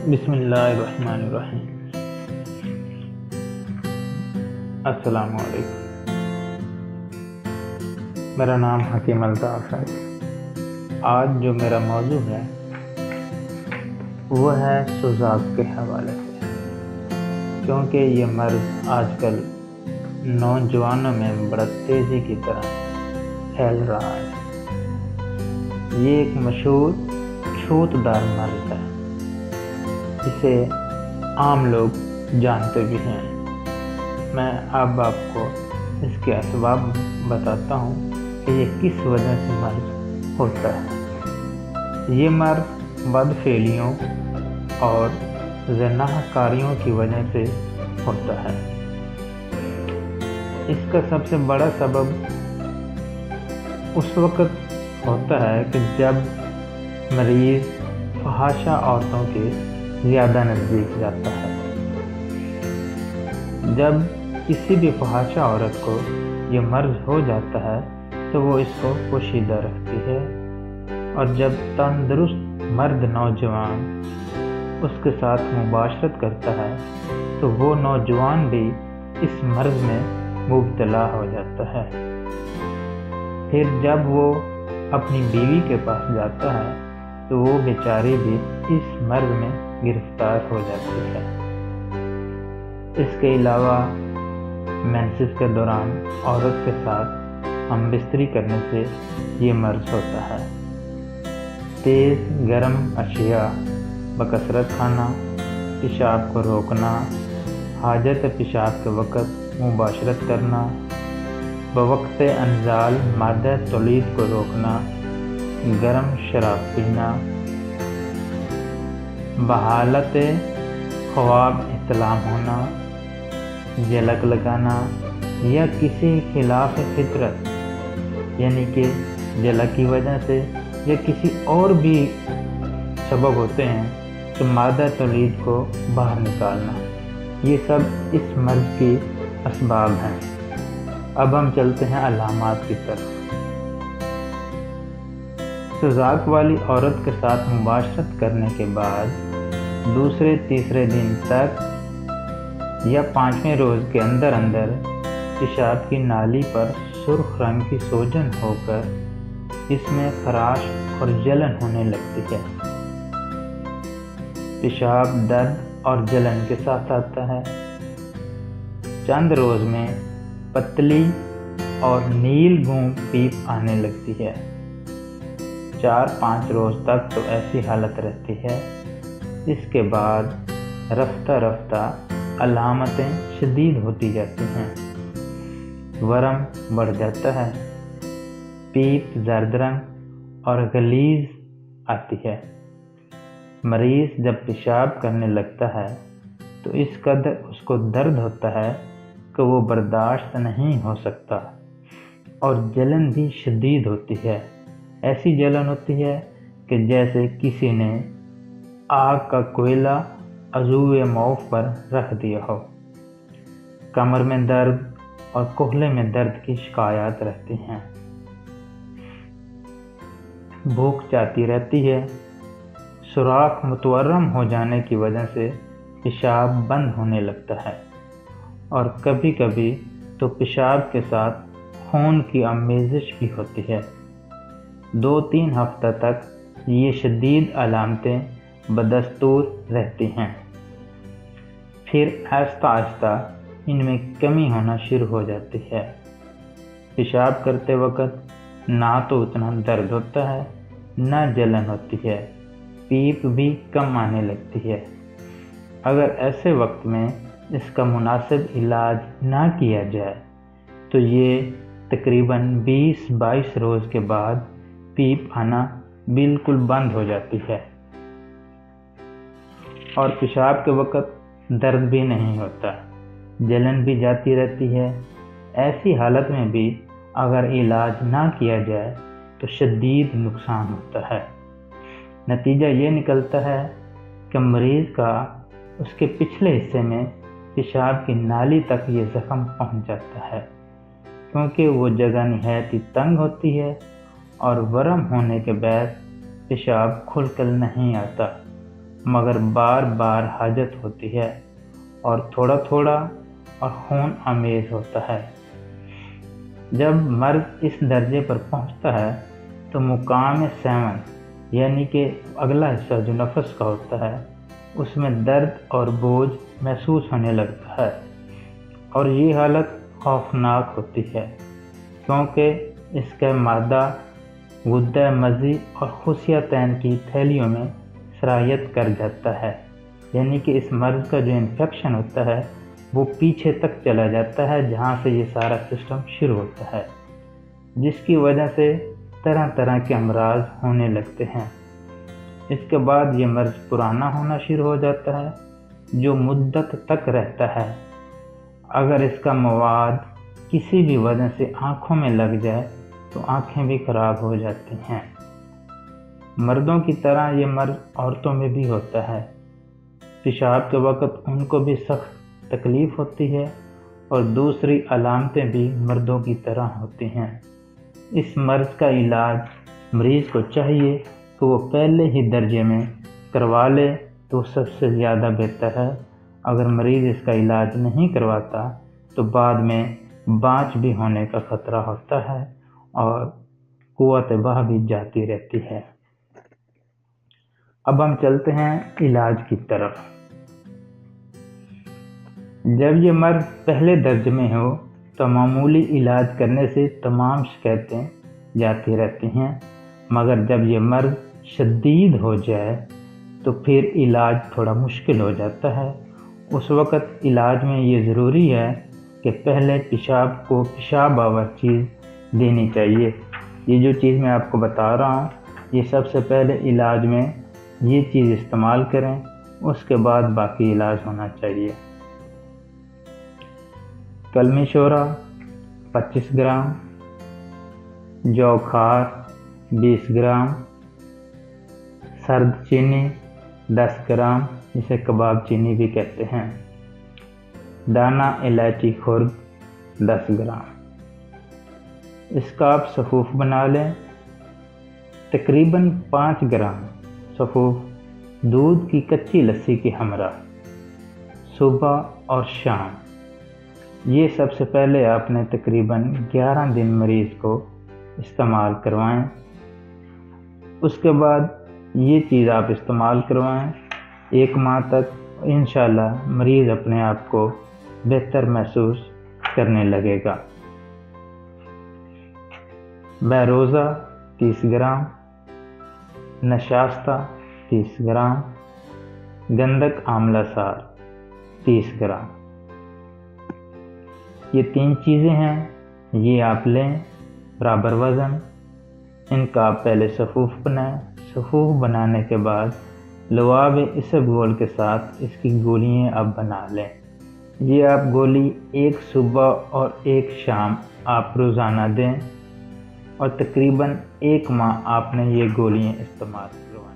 بسم اللہ الرحمن الرحیم۔ السلام علیکم، میرا نام حکیم الطاف ہے۔ آج جو میرا موضوع ہے وہ ہے سوزاک کے حوالے سے، کیونکہ یہ مرض آج کل نوجوانوں میں بڑا تیزی کی طرح پھیل رہا ہے۔ یہ ایک مشہور چھوت دار مرض ہے، اسے عام لوگ جانتے بھی ہیں۔ میں اب آپ کو اس کے اسباب بتاتا ہوں کہ یہ کس وجہ سے مرض ہوتا ہے۔ یہ مرض بدفعلیوں اور زنا کاریوں کی وجہ سے ہوتا ہے۔ اس کا سب سے بڑا سبب اس وقت ہوتا ہے کہ جب مریض فحاشہ عورتوں کے زیادہ نزدیک جاتا ہے۔ جب کسی بھی فحاشہ عورت کو یہ مرض ہو جاتا ہے تو وہ اس کو پوشیدہ رکھتی ہے، اور جب تندرست مرد نوجوان اس کے ساتھ مباشرت کرتا ہے تو وہ نوجوان بھی اس مرض میں مبتلا ہو جاتا ہے۔ پھر جب وہ اپنی بیوی کے پاس جاتا ہے تو وہ بیچاری بھی اس مرض میں گرفتار ہو جاتی ہے۔ اس کے علاوہ مینسس کے دوران عورت کے ساتھ ہم بستری کرنے سے یہ مرض ہوتا ہے۔ تیز گرم اشیاء بکثرت کھانا، پیشاب کو روکنا، حاجت پیشاب کے وقت مباشرت کرنا، بوقت انزال مادہ تولید کو روکنا، گرم شراب پینا، بحالت خواب احتلام ہونا، جلک لگانا یا کسی خلاف فطرت یعنی کہ جلک کی وجہ سے یا کسی اور بھی سبب ہوتے ہیں کہ مادہ تولید کو باہر نکالنا، یہ سب اس مرض کی اسباب ہیں۔ اب ہم چلتے ہیں علامات کی طرف۔ سوزاک والی عورت کے ساتھ مباشرت کرنے کے بعد دوسرے تیسرے دن تک یا 5ویں روز کے اندر پیشاب کی نالی پر سرخ رنگ کی سوجن ہو کر اس میں خراش اور جلن ہونے لگتی ہے۔ پیشاب درد اور جلن کے ساتھ آتا ہے۔ چند روز میں پتلی اور نیل گوں پیپ آنے لگتی ہے۔ 4-5 روز تک تو ایسی حالت رہتی ہے۔ اس کے بعد رفتہ رفتہ علامتیں شدید ہوتی جاتی ہیں۔ ورم بڑھ جاتا ہے، پیپ زرد رنگ اور غلیظ آتی ہے۔ مریض جب پیشاب کرنے لگتا ہے تو اس قدر اس کو درد ہوتا ہے کہ وہ برداشت نہیں ہو سکتا، اور جلن بھی شدید ہوتی ہے۔ ایسی جلن ہوتی ہے کہ جیسے کسی نے آگ کا کوئلہ عضو معاف پر رکھ دیا ہو۔ کمر میں درد اور کہلے میں درد کی شکایات رہتی ہیں۔ بھوک چاہتی رہتی ہے۔ سوراخ متورم ہو جانے کی وجہ سے پیشاب بند ہونے لگتا ہے، اور کبھی کبھی تو پیشاب کے ساتھ خون کی آمیزش بھی ہوتی ہے۔ 2-3 ہفتہ تک یہ شدید علامتیں بدستور رہتی ہیں۔ پھر آہستہ آہستہ ان میں کمی ہونا شروع ہو جاتی ہے۔ پیشاب کرتے وقت نہ تو اتنا درد ہوتا ہے، نہ جلن ہوتی ہے، پیپ بھی کم آنے لگتی ہے۔ اگر ایسے وقت میں اس کا مناسب علاج نہ کیا جائے تو یہ تقریباً 20-22 روز کے بعد پیپ آنا بالکل بند ہو جاتی ہے، اور پیشاب کے وقت درد بھی نہیں ہوتا، جلن بھی جاتی رہتی ہے۔ ایسی حالت میں بھی اگر علاج نہ کیا جائے تو شدید نقصان ہوتا ہے۔ نتیجہ یہ نکلتا ہے کہ مریض کا اس کے پچھلے حصے میں پیشاب کی نالی تک یہ زخم پہنچ جاتا ہے، کیونکہ وہ جگہ نہایت تنگ ہوتی ہے اور ورم ہونے کے بعد پیشاب کھل کر نہیں آتا، مگر بار بار حاجت ہوتی ہے اور تھوڑا تھوڑا اور خون آمیز ہوتا ہے۔ جب مرض اس درجے پر پہنچتا ہے تو مقام 7 یعنی کہ اگلا حصہ جو نفس کا ہوتا ہے اس میں درد اور بوجھ محسوس ہونے لگتا ہے، اور یہ حالت خوفناک ہوتی ہے کیونکہ اس کا مادہ غدہ مزی اور خصیتین کی تھیلیوں میں سرایت کر جاتا ہے، یعنی کہ اس مرض کا جو انفیکشن ہوتا ہے وہ پیچھے تک چلا جاتا ہے جہاں سے یہ سارا سسٹم شروع ہوتا ہے، جس کی وجہ سے طرح طرح کے امراض ہونے لگتے ہیں۔ اس کے بعد یہ مرض پرانا ہونا شروع ہو جاتا ہے جو مدت تک رہتا ہے۔ اگر اس کا مواد کسی بھی وجہ سے آنکھوں میں لگ جائے تو آنکھیں بھی خراب ہو جاتی ہیں۔ مردوں کی طرح یہ مرض عورتوں میں بھی ہوتا ہے۔ پیشاب کے وقت ان کو بھی سخت تکلیف ہوتی ہے اور دوسری علامتیں بھی مردوں کی طرح ہوتی ہیں۔ اس مرض کا علاج مریض کو چاہیے کہ وہ پہلے ہی درجے میں کروا لے تو سب سے زیادہ بہتر ہے۔ اگر مریض اس کا علاج نہیں کرواتا تو بعد میں بانج بھی ہونے کا خطرہ ہوتا ہے اور قوت بہ بھی جاتی رہتی ہے۔ اب ہم چلتے ہیں علاج کی طرف۔ جب یہ مرض پہلے درجے میں ہو تو معمولی علاج کرنے سے تمام شکایتیں جاتی رہتی ہیں، مگر جب یہ مرض شدید ہو جائے تو پھر علاج تھوڑا مشکل ہو جاتا ہے۔ اس وقت علاج میں یہ ضروری ہے کہ پہلے پیشاب کو پیشاب آور چیز دینی چاہیے۔ یہ جو چیز میں آپ کو بتا رہا ہوں یہ سب سے پہلے علاج میں یہ چیز استعمال کریں، اس کے بعد باقی علاج ہونا چاہیے۔ کلمی شورا 25 گرام، جو کھار 20 گرام، سرد چینی 10 گرام جسے کباب چینی بھی کہتے ہیں، دانہ الائچی خرد 10 گرام۔ اس کا آپ سفوف بنا لیں۔ تقریباً 5 گرام سفوف دودھ کی کچی لسی کی ہمراہ صبح اور شام۔ یہ سب سے پہلے آپ نے تقریباً 11 دن مریض کو استعمال کروائیں۔ اس کے بعد یہ چیز آپ استعمال کروائیں 1 ماہ تک، انشاءاللہ مریض اپنے آپ کو بہتر محسوس کرنے لگے گا۔ بیروزہ 30 گرام، نشاستہ 30 گرام، گندک آملہ سار 30 گرام۔ یہ 3 چیزیں ہیں، یہ آپ لیں برابر وزن۔ ان کا آپ پہلے سفوف بنائیں۔ سفوف بنانے کے بعد لعاب اسبغول کے ساتھ اس کی گولیاں آپ بنا لیں۔ یہ آپ گولی 1 صبح اور 1 شام آپ روزانہ دیں، اور تقریباً 1 ماہ آپ نے یہ گولیاں استعمال کروائیں۔